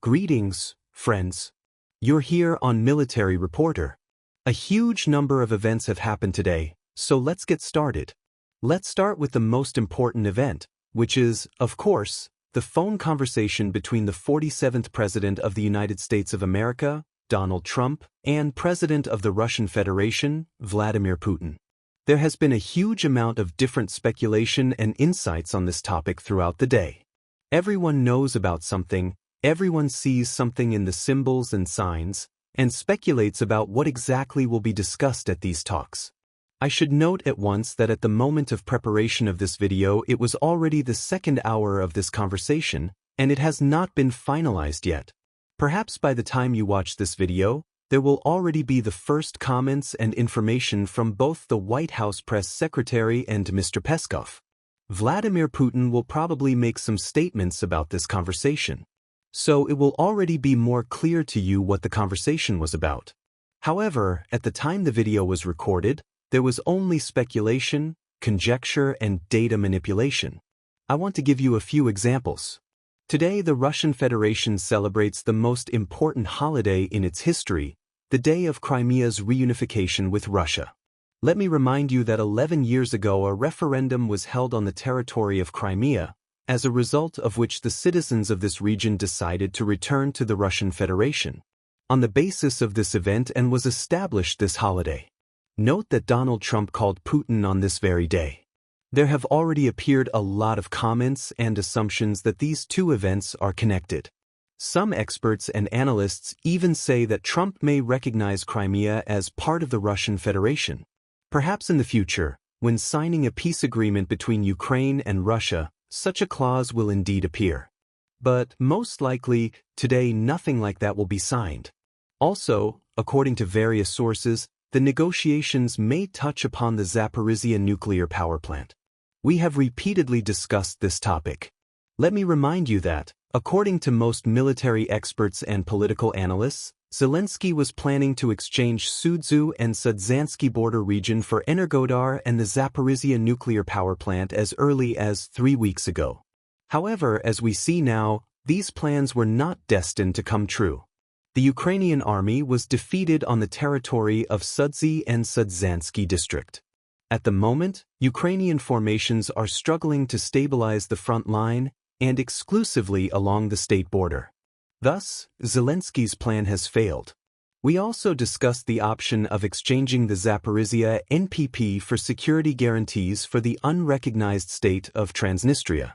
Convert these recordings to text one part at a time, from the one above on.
Greetings, friends. You're here on Military Reporter. A huge number of events have happened today, so let's get started. Let's start with the most important event, which is, of course, the phone conversation between the 47th President of the United States of America, Donald Trump, and President of the Russian Federation, Vladimir Putin. There has been a huge amount of different speculation and insights on this topic throughout the day. Everyone knows about something, everyone sees something in the symbols and signs, and speculates about what exactly will be discussed at these talks. I should note at once that at the moment of preparation of this video it was already the second hour of this conversation, and it has not been finalized yet. Perhaps by the time you watch this video, there will already be the first comments and information from both the White House press secretary and Mr. Peskov. Vladimir Putin will probably make some statements about this conversation. So it will already be more clear to you what the conversation was about. However, at the time the video was recorded, there was only speculation, conjecture, and data manipulation. I want to give you a few examples. Today, the Russian Federation celebrates the most important holiday in its history, the day of Crimea's reunification with Russia. Let me remind you that 11 years ago a referendum was held on the territory of Crimea, as a result of which the citizens of this region decided to return to the Russian Federation. On the basis of this event and was established this holiday. Note that Donald Trump called Putin on this very day. There have already appeared a lot of comments and assumptions that these two events are connected. Some experts and analysts even say that Trump may recognize Crimea as part of the Russian Federation. Perhaps in the future, when signing a peace agreement between Ukraine and Russia, such a clause will indeed appear. But most likely, today nothing like that will be signed. Also, according to various sources, the negotiations may touch upon the Zaporizhzhia nuclear power plant. We have repeatedly discussed this topic. Let me remind you that, according to most military experts and political analysts, Zelensky was planning to exchange Sudzu and Sudzansky border region for Energodar and the Zaporizhzhia nuclear power plant as early as 3 weeks ago. However, as we see now, these plans were not destined to come true. The Ukrainian army was defeated on the territory of Sudzy and Sudzansky district. At the moment, Ukrainian formations are struggling to stabilize the front line and exclusively along the state border. Thus, Zelensky's plan has failed. We also discussed the option of exchanging the Zaporizhzhia NPP for security guarantees for the unrecognized state of Transnistria.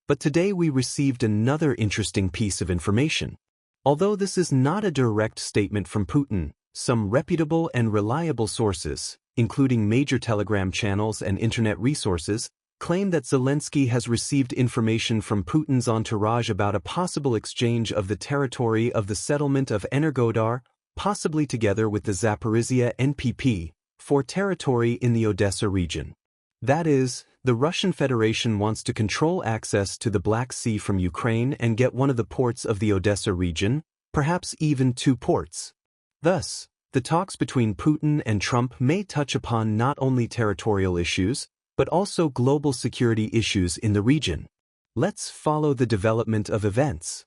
But today we received another interesting piece of information. Although this is not a direct statement from Putin, some reputable and reliable sources, including major telegram channels and internet resources, claim that Zelensky has received information from Putin's entourage about a possible exchange of the territory of the settlement of Energodar, possibly together with the Zaporizhzhia NPP, for territory in the Odessa region. That is, the Russian Federation wants to control access to the Black Sea from Ukraine and get one of the ports of the Odessa region, perhaps even 2 ports. Thus, the talks between Putin and Trump may touch upon not only territorial issues, but also global security issues in the region. Let's follow the development of events.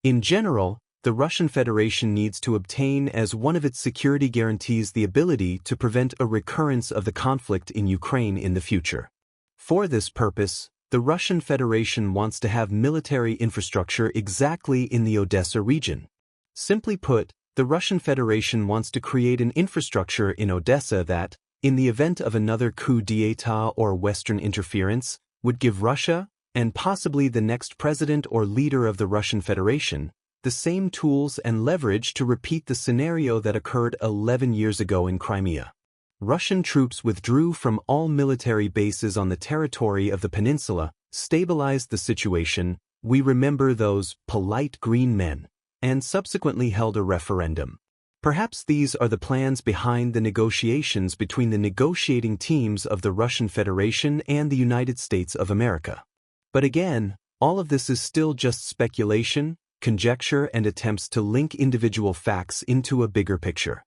In general, the Russian Federation needs to obtain as one of its security guarantees the ability to prevent a recurrence of the conflict in Ukraine in the future. For this purpose, the Russian Federation wants to have military infrastructure exactly in the Odessa region. Simply put, the Russian Federation wants to create an infrastructure in Odessa that, in the event of another coup d'état or Western interference, would give Russia, and possibly the next president or leader of the Russian Federation, the same tools and leverage to repeat the scenario that occurred 11 years ago in Crimea. Russian troops withdrew from all military bases on the territory of the peninsula, stabilized the situation, we remember those polite green men, and subsequently held a referendum. Perhaps these are the plans behind the negotiations between the negotiating teams of the Russian Federation and the United States of America. But again, all of this is still just speculation, conjecture, and attempts to link individual facts into a bigger picture.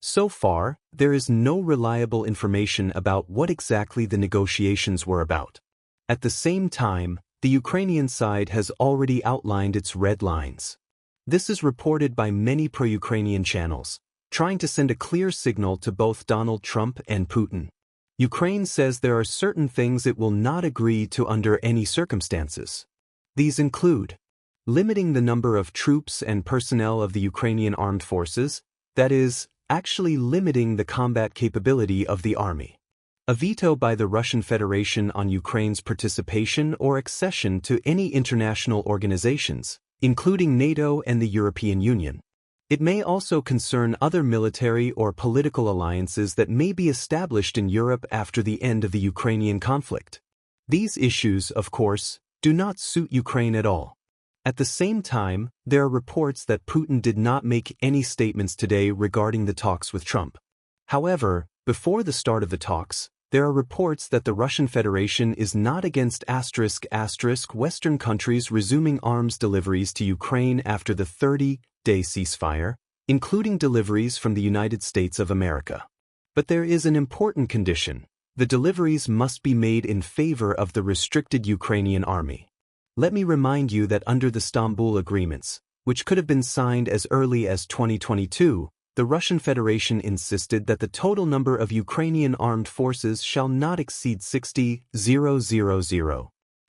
So far, there is no reliable information about what exactly the negotiations were about. At the same time, the Ukrainian side has already outlined its red lines. This is reported by many pro-Ukrainian channels, trying to send a clear signal to both Donald Trump and Putin. Ukraine says there are certain things it will not agree to under any circumstances. These include limiting the number of troops and personnel of the Ukrainian armed forces, that is, actually limiting the combat capability of the army. A veto by the Russian Federation on Ukraine's participation or accession to any international organizations, including NATO and the European Union. It may also concern other military or political alliances that may be established in Europe after the end of the Ukrainian conflict. These issues, of course, do not suit Ukraine at all. At the same time, there are reports that Putin did not make any statements today regarding the talks with Trump. However, before the start of the talks, there are reports that the Russian Federation is not against Western countries resuming arms deliveries to Ukraine after the 30-day ceasefire, including deliveries from the United States of America. But there is an important condition: the deliveries must be made in favor of the restricted Ukrainian army. Let me remind you that under the Istanbul agreements, which could have been signed as early as 2022, the Russian Federation insisted that the total number of Ukrainian armed forces shall not exceed 60,000.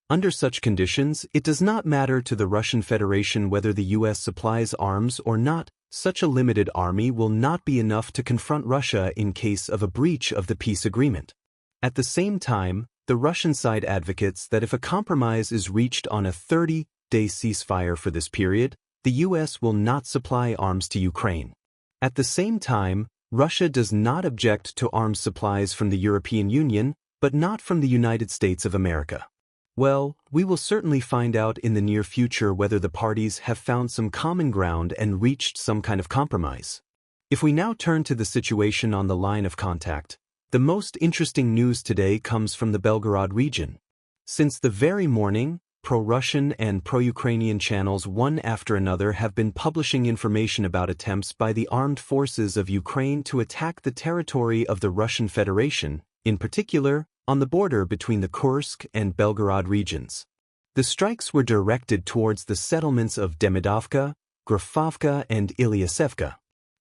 Under such conditions, it does not matter to the Russian Federation whether the US supplies arms or not. Such a limited army will not be enough to confront Russia in case of a breach of the peace agreement. At the same time, the Russian side advocates that if a compromise is reached on a 30-day ceasefire for this period, the US will not supply arms to Ukraine. At the same time, Russia does not object to arms supplies from the European Union, but not from the United States of America. Well, we will certainly find out in the near future whether the parties have found some common ground and reached some kind of compromise. If we now turn to the situation on the line of contact, the most interesting news today comes from the Belgorod region. Since the very morning, pro-Russian and pro-Ukrainian channels one after another have been publishing information about attempts by the armed forces of Ukraine to attack the territory of the Russian Federation, in particular, on the border between the Kursk and Belgorod regions. The strikes were directed towards the settlements of Demidovka, Grafovka, and Ilyasevka.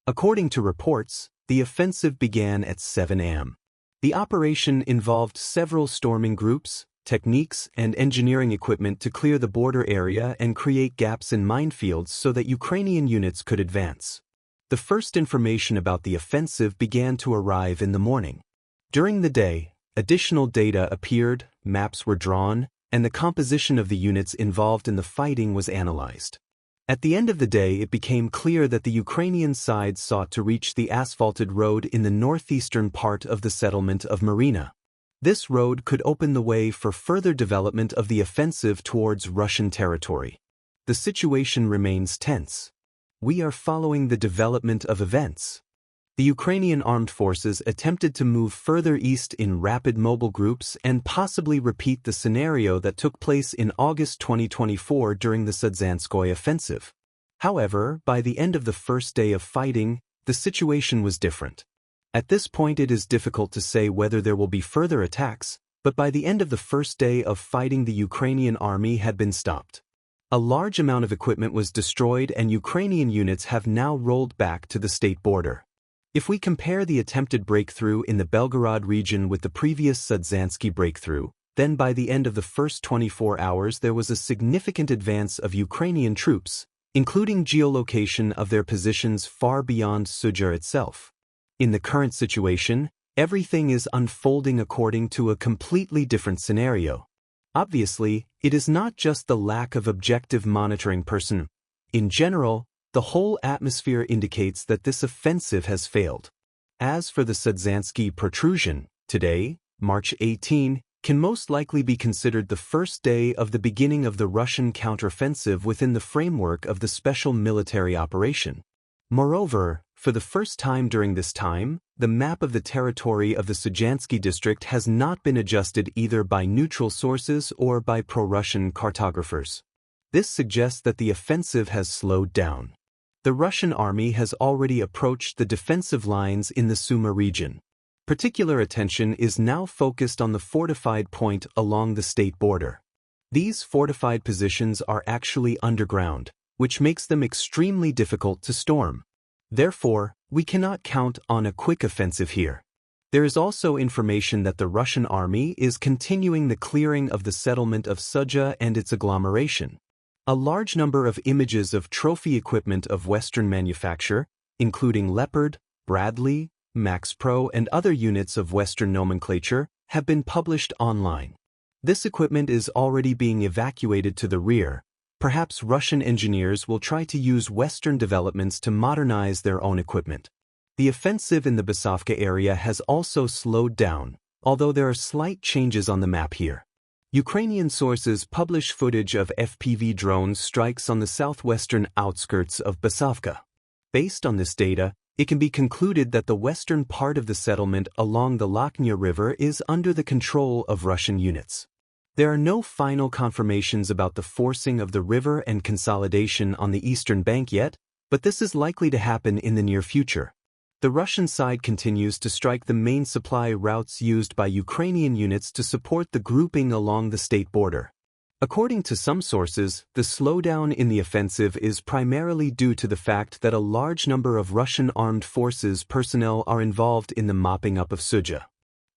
According to reports, the offensive began at 7 a.m. The operation involved several storming groups, techniques, and engineering equipment to clear the border area and create gaps in minefields so that Ukrainian units could advance. The first information about the offensive began to arrive in the morning. During the day, additional data appeared, maps were drawn, and the composition of the units involved in the fighting was analyzed. At the end of the day, it became clear that the Ukrainian side sought to reach the asphalted road in the northeastern part of the settlement of Marina. This road could open the way for further development of the offensive towards Russian territory. The situation remains tense. We are following the development of events. The Ukrainian armed forces attempted to move further east in rapid mobile groups and possibly repeat the scenario that took place in August 2024 during the Zaporizhzhia offensive. However, by the end of the first day of fighting, the situation was different. At this point, it is difficult to say whether there will be further attacks, but by the end of the first day of fighting, the Ukrainian army had been stopped. A large amount of equipment was destroyed and Ukrainian units have now rolled back to the state border. If we compare the attempted breakthrough in the Belgorod region with the previous Zaporizhzhia breakthrough, then by the end of the first 24 hours there was a significant advance of Ukrainian troops, including geolocation of their positions far beyond Sudzha itself. In the current situation, everything is unfolding according to a completely different scenario. Obviously, it is not just the lack of objective monitoring person. In general, the whole atmosphere indicates that this offensive has failed. As for the Zaporizhzhia protrusion, today, March 18, can most likely be considered the first day of the beginning of the Russian counteroffensive within the framework of the special military operation. Moreover, for the first time during this time, the map of the territory of the Zaporizhzhia district has not been adjusted either by neutral sources or by pro-Russian cartographers. This suggests that the offensive has slowed down. The Russian army has already approached the defensive lines in the Sumy region. Particular attention is now focused on the fortified point along the state border. These fortified positions are actually underground, which makes them extremely difficult to storm. Therefore, we cannot count on a quick offensive here. There is also information that the Russian army is continuing the clearing of the settlement of Sudzha and its agglomeration. A large number of images of trophy equipment of Western manufacture, including Leopard, Bradley, Max Pro and other units of Western nomenclature, have been published online. This equipment is already being evacuated to the rear. Perhaps Russian engineers will try to use Western developments to modernize their own equipment. The offensive in the Basavka area has also slowed down, although there are slight changes on the map here. Ukrainian sources publish footage of FPV drone strikes on the southwestern outskirts of Basavka. Based on this data, it can be concluded that the western part of the settlement along the Lakhnya River is under the control of Russian units. There are no final confirmations about the forcing of the river and consolidation on the eastern bank yet, but this is likely to happen in the near future. The Russian side continues to strike the main supply routes used by Ukrainian units to support the grouping along the state border. According to some sources, the slowdown in the offensive is primarily due to the fact that a large number of Russian armed forces personnel are involved in the mopping up of Sudzha.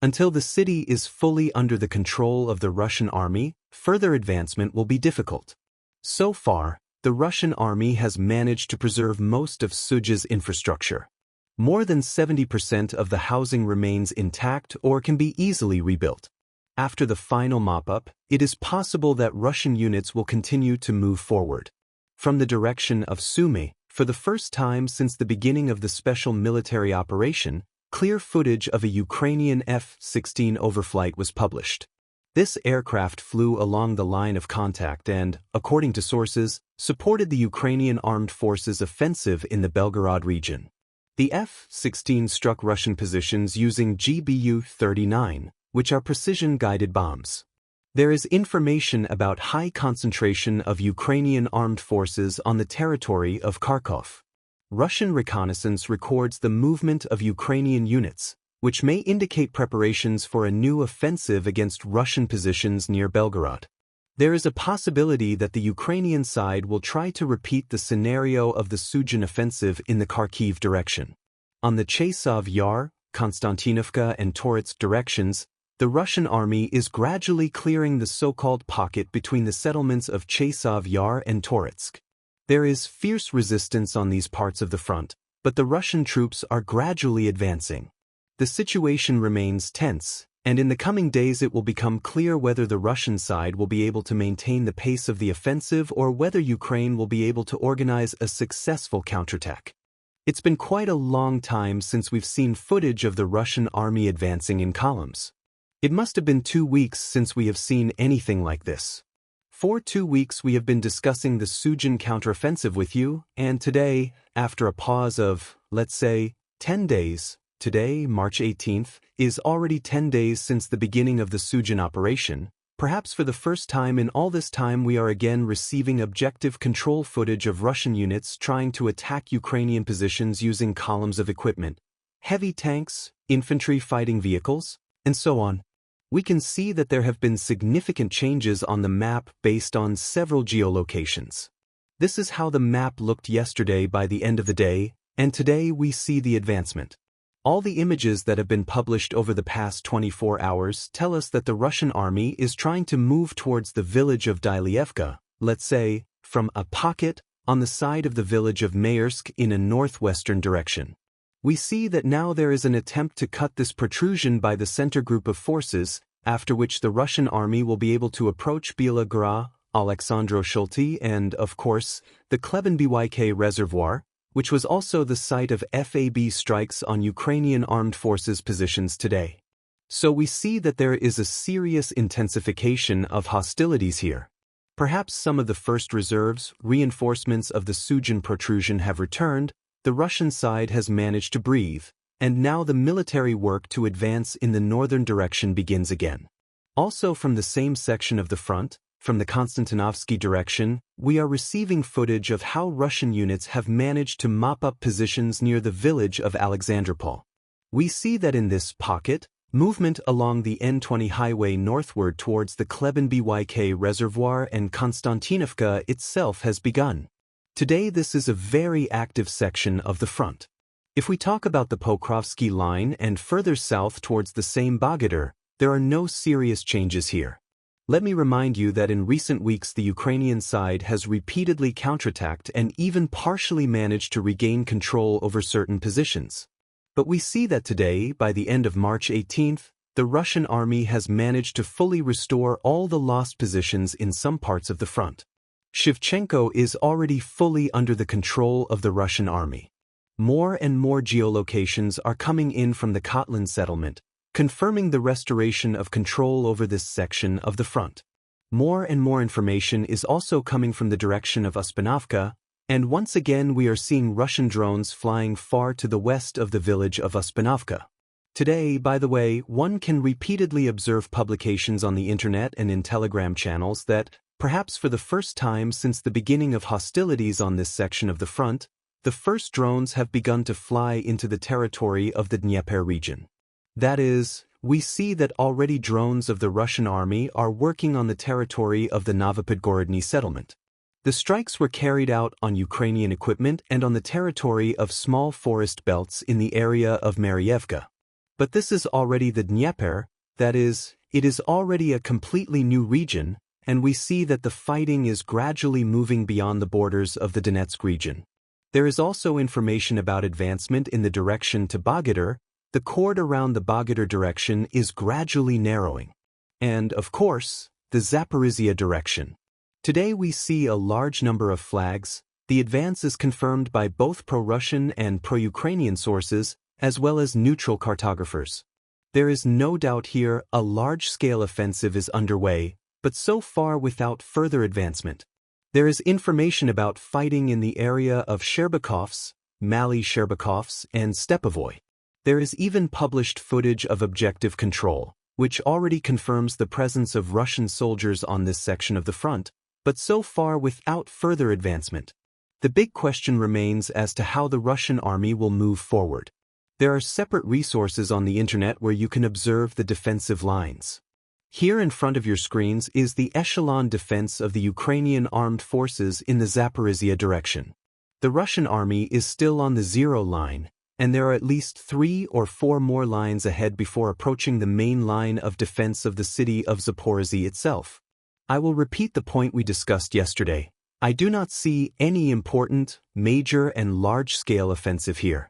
Until the city is fully under the control of the Russian army, further advancement will be difficult. So far, the Russian army has managed to preserve most of Sudzha's infrastructure. More than 70% of the housing remains intact or can be easily rebuilt. After the final mop-up, it is possible that Russian units will continue to move forward. From the direction of Sumy, for the first time since the beginning of the special military operation, clear footage of a Ukrainian F-16 overflight was published. This aircraft flew along the line of contact and, according to sources, supported the Ukrainian armed forces' offensive in the Belgorod region. The F-16 struck Russian positions using GBU-39, which are precision-guided bombs. There is information about high concentration of Ukrainian armed forces on the territory of Kharkov. Russian reconnaissance records the movement of Ukrainian units, which may indicate preparations for a new offensive against Russian positions near Belgorod. There is a possibility that the Ukrainian side will try to repeat the scenario of the Sudzhan offensive in the Kharkiv direction. On the Chasov Yar, Konstantinovka and Toretsk directions, the Russian army is gradually clearing the so-called pocket between the settlements of Chasov Yar and Toretsk. There is fierce resistance on these parts of the front, but the Russian troops are gradually advancing. The situation remains tense, and in the coming days it will become clear whether the Russian side will be able to maintain the pace of the offensive or whether Ukraine will be able to organize a successful counterattack. It's been quite a long time since we've seen footage of the Russian army advancing in columns. It must have been 2 weeks since we have seen anything like this. For 2 weeks we have been discussing the Sudzhan counteroffensive with you, and today, after a pause of, let's say, 10 days, today, March 18th, is already 10 days since the beginning of the Sudzhan operation. Perhaps for the first time in all this time we are again receiving objective control footage of Russian units trying to attack Ukrainian positions using columns of equipment, heavy tanks, infantry fighting vehicles, and so on. We can see that there have been significant changes on the map based on several geolocations. This is how the map looked yesterday by the end of the day, and today we see the advancement. All the images that have been published over the past 24 hours tell us that the Russian army is trying to move towards the village of Dylievka, let's say, from a pocket on the side of the village of Maersk in a northwestern direction. We see that now there is an attempt to cut this protrusion by the center group of forces, after which the Russian army will be able to approach Biela Gora, Alexandro Shulty and, of course, the Klebenbyk reservoir, which was also the site of FAB strikes on Ukrainian armed forces positions today. So we see that there is a serious intensification of hostilities here. Perhaps some of the first reserves, reinforcements of the Sudzhan protrusion have returned, the Russian side has managed to breathe, and now the military work to advance in the northern direction begins again. Also from the same section of the front, from the Konstantinovsky direction, we are receiving footage of how Russian units have managed to mop up positions near the village of Alexandropol. We see that in this pocket, movement along the N20 highway northward towards the Klebenbyk reservoir and Konstantinovka itself has begun. Today this is a very active section of the front. If we talk about the Pokrovsk line and further south towards the same Belgorod, there are no serious changes here. Let me remind you that in recent weeks the Ukrainian side has repeatedly counterattacked and even partially managed to regain control over certain positions. But we see that today, by the end of March 18th, the Russian army has managed to fully restore all the lost positions in some parts of the front. Shevchenko is already fully under the control of the Russian army. More and more geolocations are coming in from the Kotlin settlement, confirming the restoration of control over this section of the front. More and more information is also coming from the direction of Uspinovka, and once again we are seeing Russian drones flying far to the west of the village of Uspinovka. Today, by the way, one can repeatedly observe publications on the internet and in Telegram channels that, perhaps for the first time since the beginning of hostilities on this section of the front, the first drones have begun to fly into the territory of the Dnieper region. That is, we see that already drones of the Russian army are working on the territory of the Novopodgorodny settlement. The strikes were carried out on Ukrainian equipment and on the territory of small forest belts in the area of Marievka. But this is already the Dnieper, that is, it is already a completely new region, and we see that the fighting is gradually moving beyond the borders of the Donetsk region. There is also information about advancement in the direction to Belgorod. The cord around the Belgorod direction is gradually narrowing. And, of course, the Zaporizhzhia direction. Today we see a large number of flags. The advance is confirmed by both pro-Russian and pro-Ukrainian sources, as well as neutral cartographers. There is no doubt here a large-scale offensive is underway, but so far without further advancement. There is information about fighting in the area of Sherbakovs, Mali Sherbakovs, and Stepovoy. There is even published footage of objective control, which already confirms the presence of Russian soldiers on this section of the front, but so far without further advancement. The big question remains as to how the Russian army will move forward. There are separate resources on the internet where you can observe the defensive lines. Here in front of your screens is the echelon defense of the Ukrainian armed forces in the Zaporizhzhia direction. The Russian army is still on the zero line, and there are at least 3 or 4 more lines ahead before approaching the main line of defense of the city of Zaporizhzhia itself. I will repeat the point we discussed yesterday. I do not see any important, major and large-scale offensive here.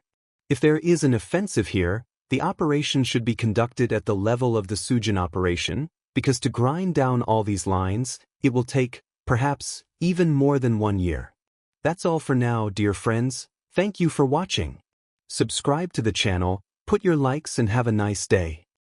If there is an offensive here, the operation should be conducted at the level of the Sujin operation, because to grind down all these lines, it will take, perhaps, even more than 1 year. That's all for now, dear friends. Thank you for watching. Subscribe to the channel, put your likes and have a nice day.